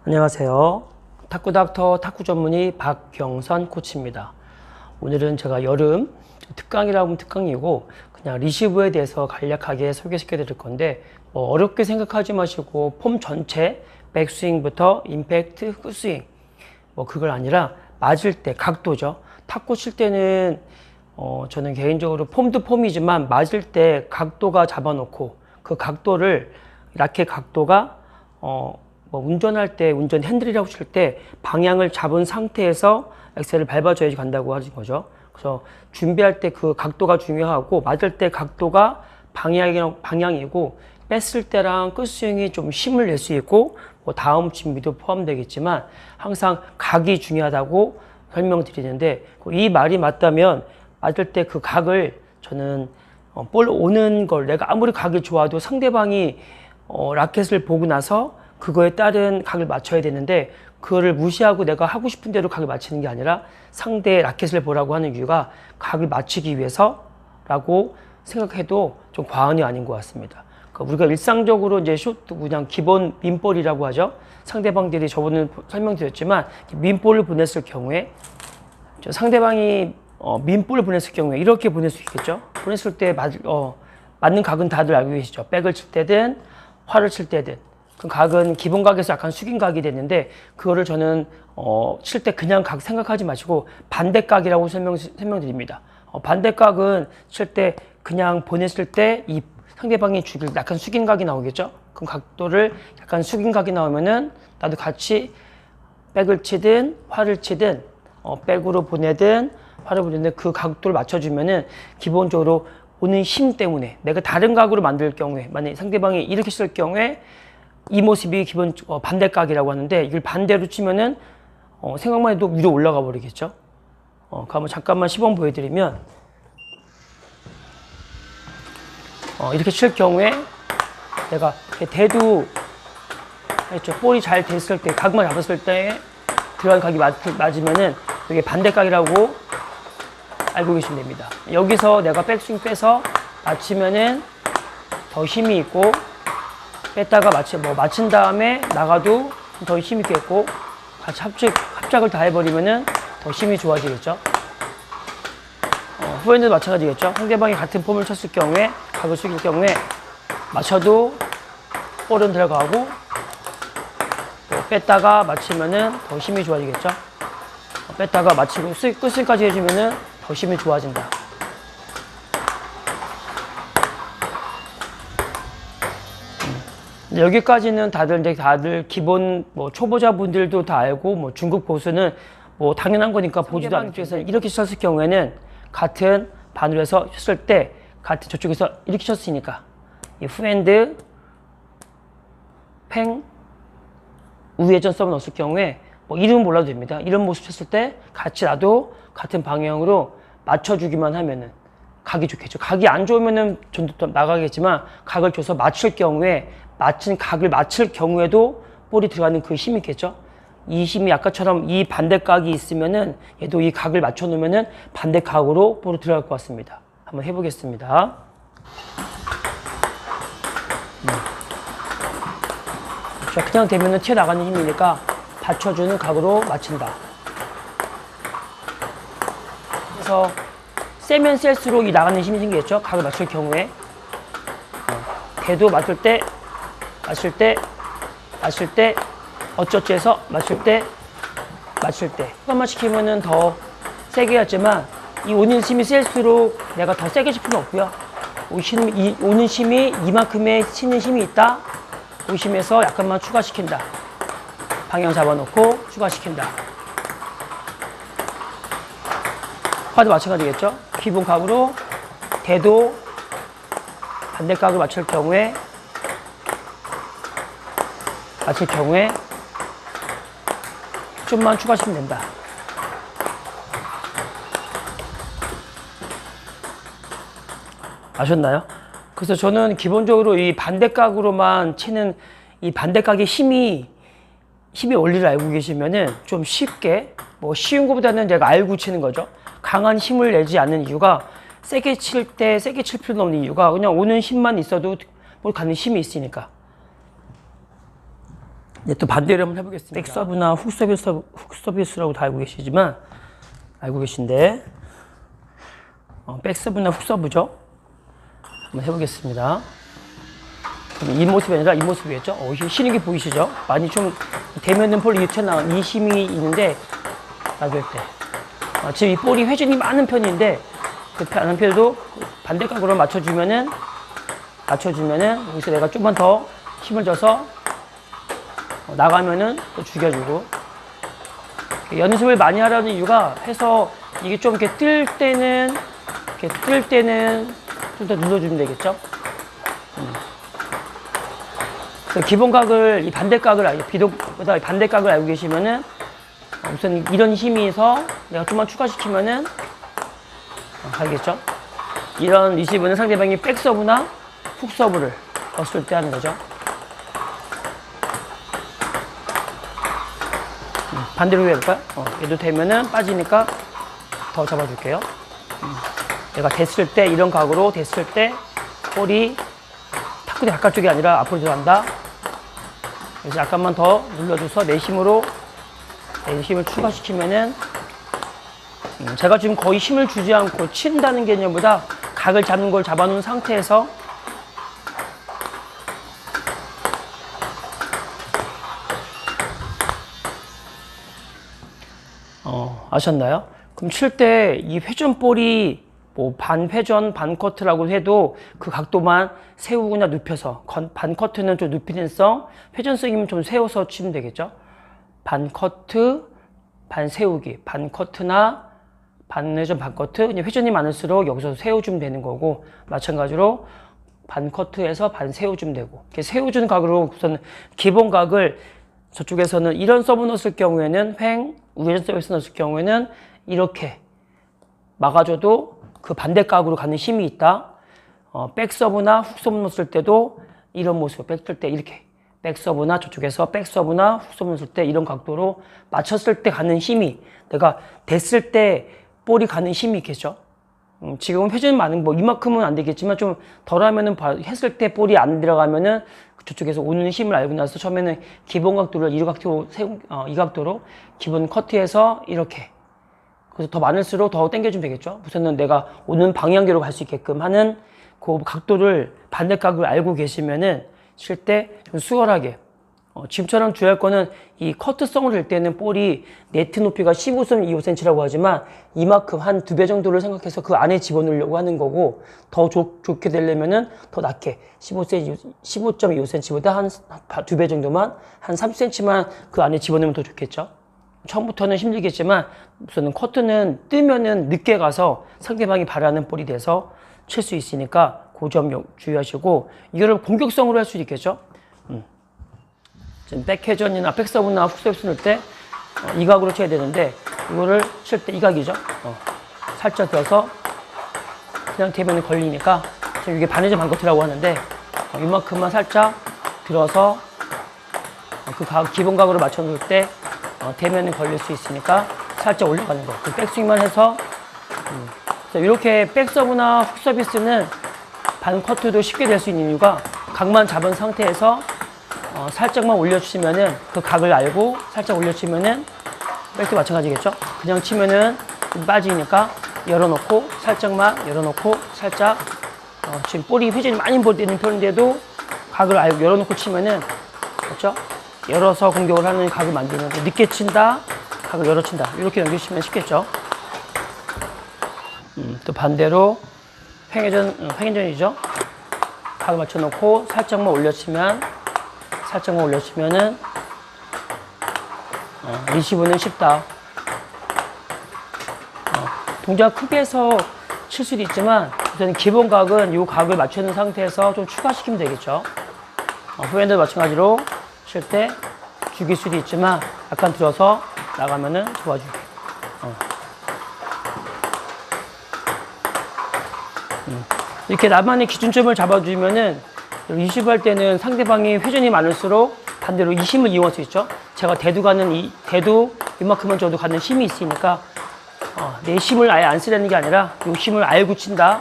안녕하세요. 탁구닥터 탁구 전문의 박경선 코치입니다. 오늘은 제가 여름 특강이라고 하면 특강이고 그냥 리시브에 대해서 간략하게 소개시켜 드릴 건데 어렵게 생각하지 마시고 폼 전체 백스윙부터 임팩트, 풋스윙 그걸 아니라 맞을 때 각도죠. 탁구 칠 때는 저는 개인적으로 폼도 폼이지만 맞을 때 각도가 잡아놓고 그 각도를 라켓 각도가 운전할 때 운전 핸들이라고 칠 때 방향을 잡은 상태에서 엑셀을 밟아줘야지 간다고 하는 거죠. 그래서 준비할 때 그 각도가 중요하고 맞을 때 각도가 방향이고 뺐을 때랑 끝스윙이 좀 힘을 낼 수 있고 다음 준비도 포함되겠지만 항상 각이 중요하다고 설명드리는데 이 말이 맞다면 맞을 때 그 각을 저는 볼 오는 걸 내가 아무리 각이 좋아도 상대방이 라켓을 보고 나서 그거에 따른 각을 맞춰야 되는데 그거를 무시하고 내가 하고 싶은 대로 각을 맞추는 게 아니라 상대의 라켓을 보라고 하는 이유가 각을 맞추기 위해서라고 생각해도 좀 과언이 아닌 것 같습니다. 그러니까 우리가 일상적으로 이제 숏 그냥 기본 민볼이라고 하죠. 상대방들이 저번에 설명드렸지만 민볼을 보냈을 경우에 상대방이 민볼을 보냈을 경우에 이렇게 보낼 수 있겠죠. 보냈을 때 맞는 각은 다들 알고 계시죠. 백을 칠 때든 활을 칠 때든 그 각은 기본 각에서 약간 숙인 각이 됐는데 그거를 저는 칠 때 그냥 각 생각하지 마시고 반대 각이라고 설명드립니다. 반대 각은 칠 때 그냥 보냈을 때 이 상대방이 죽일 약간 숙인 각이 나오겠죠. 그럼 각도를 약간 숙인 각이 나오면은 나도 같이 백을 치든 활을 치든 백으로 보내든 활을 보내든 그 각도를 맞춰주면은 기본적으로 오는 힘 때문에 내가 다른 각으로 만들 경우에 만약에 상대방이 이렇게 칠 경우에 이 모습이 기본 반대각이라고 하는데 이걸 반대로 치면은 생각만 해도 위로 올라가 버리겠죠. 그러면 잠깐만 시범 보여드리면 이렇게 칠 경우에 내가 대도 했죠. 볼이 잘 됐을 때 각만 잡았을 때 들어간 각이 맞으면은 이게 반대각이라고 알고 계시면 됩니다. 여기서 내가 백스윙 빼서 맞추면은 더 힘이 있고 뺐다가 맞춘 다음에 나가도 더 힘이 있겠고 같이 합작을 다 해버리면은 더 힘이 좋아지겠죠. 후에는 마찬가지겠죠. 상대방이 같은 폼을 쳤을 경우에 각을 숙일 경우에 맞춰도 볼은 들어가고 뺐다가 맞추면은 더 힘이 좋아지겠죠. 뺐다가 맞추고 끝을까지 해주면은 더 힘이 좋아진다. 여기까지는 다들 기본 초보자분들도 다 알고 중급 고수는 당연한 거니까 보지도 않겠죠. 이렇게 쳤을 경우에는 같은 반으로 해서 쳤을 때 같은 저쪽에서 이렇게 쳤으니까 이 후핸드 팽 우회전 서브 넣었을 경우에 이름은 몰라도 됩니다. 이런 모습 쳤을 때 같이 나도 같은 방향으로 맞춰주기만 하면은 각이 좋겠죠. 각이 안 좋으면은 전도 나가겠지만 각을 줘서 맞출 경우에 맞춘 각을 맞출 경우에도 볼이 들어가는 그 힘이 있겠죠. 이 힘이 아까처럼 이 반대각이 있으면은 얘도 이 각을 맞춰 놓으면은 반대각으로 볼이 들어갈 것 같습니다. 한번 해보겠습니다. 자, 그냥 되면은 튀어나가는 힘이니까 받쳐주는 각으로 맞춘다. 그래서 세면 셀수록 이 나가는 힘이 생기겠죠. 각을 맞출 경우에 대도 맞출 때 어쩌지 해서 맞출 때 한번만 시키면은 더 세게 하지만 이 오는 힘이 셀수록 내가 더 세게 칠 필요는 없고요. 오는 힘이 이만큼의 치는 힘이 있다. 그 힘에서 약간만 추가시킨다. 방향 잡아놓고 추가시킨다. 화도 마찬가지겠죠. 기본 각으로 대도 반대각을 맞출 경우에 좀만 추가시키면 된다. 아셨나요? 그래서 저는 기본적으로 이 반대각으로만 치는 이 반대각의 힘의 원리를 알고 계시면은 좀 쉽게 쉬운 것보다는 내가 알고 치는 거죠. 강한 힘을 내지 않는 이유가 세게 칠 필요는 없는 이유가 그냥 오는 힘만 있어도 가는 힘이 있으니까. 이제 또 반대로 한번 해보겠습니다. 백서브나 훅서비스라고 다 알고 계신데 백서브나 훅서브죠. 한번 해보겠습니다. 이 모습이 아니라 이 모습이겠죠. 쉬는 게 보이시죠? 많이 좀 대면은 볼이 튀어나온 이 힘이 있는데 놔둘 때 지금 이 볼이 회전이 많은 편인데 그 많은 편에도 반대각으로 맞춰주면은 여기서 내가 좀만 더 힘을 줘서 나가면은 또 죽여주고. 연습을 많이 하라는 이유가 해서 이게 좀 이렇게 뜰 때는 좀 더 눌러주면 되겠죠. 그래서 기본각을 이 반대각을 알고 계시면은 우선 이런 힘이서 내가 좀만 추가시키면은 가겠죠. 이런 리시브는 상대방이 백서브나 훅서브를 넣었을 때 하는 거죠. 반대로 해볼까요? 얘도 되면은 빠지니까 더 잡아줄게요. 내가 됐을 때, 이런 각으로 됐을 때 볼이 탁구대 바깥쪽이 아니라 앞으로 들어간다. 그래서 약간만 더 눌러줘서 내심을 추가시키면은 제가 지금 거의 힘을 주지 않고 친다는 개념보다 각을 잡는 걸 잡아놓은 상태에서 아셨나요? 그럼 칠 때 이 회전볼이 뭐 반회전, 반커트라고 해도 그 각도만 세우거나 눕혀서, 반커트는 좀 눕히는 성, 회전성이면 좀 세워서 치면 되겠죠? 반커트, 반세우기, 반커트나 반회전, 반커트, 그냥 회전이 많을수록 여기서 세워주면 되는 거고, 마찬가지로 반커트에서 반세워주면 되고, 이렇게 세워주는 각으로 우선 기본 각을 저쪽에서는 이런 서브 넣었을 경우에는 우회전 서브에서 넣었을 경우에는 이렇게 막아줘도 그 반대각으로 가는 힘이 있다. 백서브나 훅서브 넣었을 때도 이런 모습, 백들 때 이렇게 백서브나 저쪽에서 백서브나 훅서브 넣었을 때 이런 각도로 맞췄을 때 가는 힘이, 내가 됐을 때 볼이 가는 힘이 있겠죠. 지금은 회전이 많은 이만큼은 안 되겠지만 좀 덜하면은 했을 때 볼이 안 들어가면은 저쪽에서 오는 힘을 알고 나서 처음에는 기본 각도를 이 각도로 기본 커트에서 이렇게, 그래서 더 많을수록 더 당겨주면 되겠죠. 우선은 내가 오는 방향대로 갈 수 있게끔 하는 그 각도를, 반대각을 알고 계시면은 칠 때 좀 수월하게, 지금처럼 주의할 거는 이 커트성을 할 때는 볼이 네트 높이가 15.25cm라고 하지만 이만큼 한 2배 정도를 생각해서 그 안에 집어넣으려고 하는 거고, 더 좋게 되려면은 더 낮게 15.25cm보다 한 2배 정도만, 한 30cm만 그 안에 집어넣으면 더 좋겠죠. 처음부터는 힘들겠지만 우선은 커트는 뜨면은 늦게 가서 상대방이 바라는 볼이 돼서 칠 수 있으니까 그 점 주의하시고, 이거를 공격성으로 할 수 있겠죠. 지금 백회전이나 백서브나 훅서비스 넣을 때 이 각으로 쳐야 되는데, 이거를 칠 때 이 각이죠. 살짝 들어서 그냥 대면에 걸리니까, 지금 이게 반회전 반커트라고 하는데 이만큼만 살짝 들어서 그 기본 각으로 맞춰 놓을 때 대면에 걸릴 수 있으니까 살짝 올라가는 거. 그 백스윙만 해서 이렇게 백서브나 훅서비스는 반커트도 쉽게 될 수 있는 이유가 각만 잡은 상태에서 살짝만 올려주시면은, 그 각을 알고 살짝 올려주시면은 백도 마찬가지겠죠. 그냥 치면은 빠지니까 열어놓고 살짝만 열어놓고 살짝, 지금 볼이 회전이 많이 되는 편인데도 각을 알고 열어놓고 치면은, 그렇죠? 열어서 공격을 하는 각을 만들면서 늦게 친다, 각을 열어 친다, 이렇게 연결시키면 쉽겠죠. 또 반대로 횡회전이죠. 각을 맞춰놓고 살짝만 올려치면은 리시브는 쉽다. 동작 크게 해서 칠 수도 있지만 우선 기본 각은 이 각을 맞추는 상태에서 좀 추가시키면 되겠죠. 후엔도 마찬가지로 칠 때 죽일 수도 있지만 약간 들어서 나가면은 도와주게. 이렇게 나만의 기준점을 잡아주면은 리시브 할 때는 상대방이 회전이 많을수록 반대로 이 힘을 이용할 수 있죠. 제가 대두 이만큼만 줘도 가는 힘이 있으니까 내 힘을 아예 안 쓰려는 게 아니라 이 힘을 알고 친다.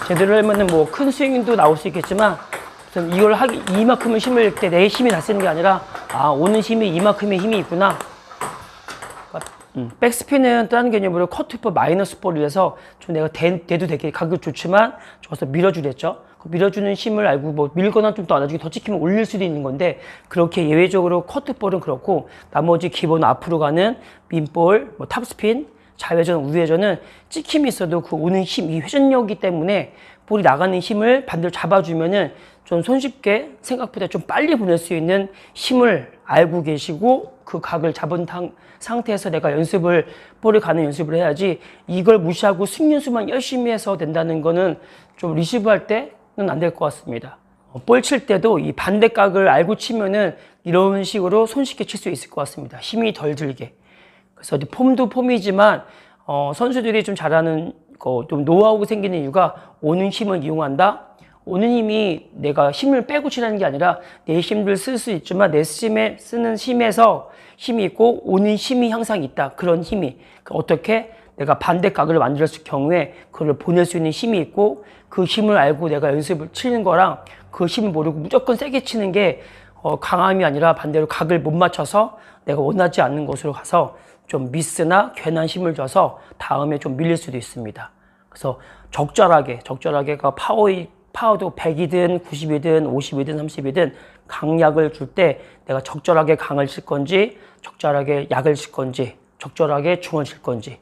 제대로 하면은 뭐 큰 스윙도 나올 수 있겠지만 이걸 이만큼의 힘을 때 내 힘이 다 쓰는 게 아니라 오는 힘이 이만큼의 힘이 있구나. 백스핀은 다른 개념으로 커트퍼 마이너스 볼이라서 좀 내가 대도 되게 가격 좋지만 저기서 밀어주랬죠. 그 밀어주는 힘을 알고 뭐 밀거나 좀 더 나중에 더 찍히면 올릴 수도 있는 건데 그렇게 예외적으로 커트볼은 그렇고 나머지 기본 앞으로 가는 민볼, 뭐 탑스핀, 좌회전, 우회전은 찍힘이 있어도 그 오는 힘, 이 회전력이기 때문에 볼이 나가는 힘을 반대로 잡아주면은 좀 손쉽게 생각보다 좀 빨리 보낼 수 있는 힘을 알고 계시고 그 각을 잡은 상태에서 내가 볼을 가는 연습을 해야지 이걸 무시하고 스윙 연습만 열심히 해서 된다는 거는 좀 리시브 할 때는 안 될 것 같습니다. 볼 칠 때도 이 반대각을 알고 치면은 이런 식으로 손쉽게 칠 수 있을 것 같습니다. 힘이 덜 들게. 그래서 폼도 폼이지만 선수들이 좀 잘하는 좀 노하우가 생기는 이유가 오는 힘을 이용한다. 오는 힘이 내가 힘을 빼고 치라는 게 아니라 내 힘을 쓸 수 있지만 내 쓰는 힘에서 힘이 있고 오는 힘이 항상 있다. 그런 힘이 어떻게 내가 반대각을 만들었을 경우에 그걸 보낼 수 있는 힘이 있고 그 힘을 알고 내가 연습을 치는 거랑 그 힘을 모르고 무조건 세게 치는 게 강함이 아니라 반대로 각을 못 맞춰서 내가 원하지 않는 곳으로 가서 좀 미스나 괜한 힘을 줘서 다음에 좀 밀릴 수도 있습니다. 그래서 적절하게가 파워도 100이든 90이든 50이든 30이든 강약을 줄 때 내가 적절하게 강을 칠 건지 적절하게 약을 칠 건지 적절하게 중을 칠 건지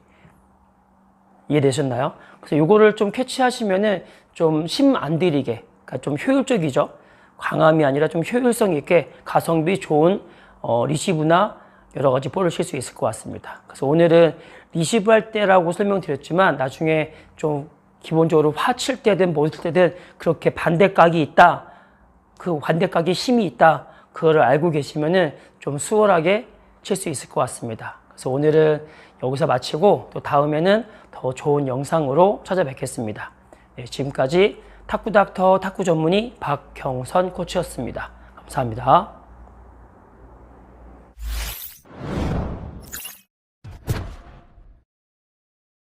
이해되셨나요? 그래서 이거를 좀 캐치하시면은 좀 힘 안 들이게 그러니까 좀 효율적이죠. 강함이 아니라 좀 효율성 있게 가성비 좋은 리시브나 여러 가지 볼을 칠 수 있을 것 같습니다. 그래서 오늘은 리시브 할 때라고 설명드렸지만 나중에 좀 기본적으로 화 칠 때든 뭐 칠 때든 그렇게 반대각이 있다. 그 반대각에 힘이 있다. 그거를 알고 계시면은 좀 수월하게 칠 수 있을 것 같습니다. 그래서 오늘은 여기서 마치고 또 다음에는 더 좋은 영상으로 찾아뵙겠습니다. 네, 지금까지 탁구닥터 탁구 전문의 박경선 코치였습니다. 감사합니다.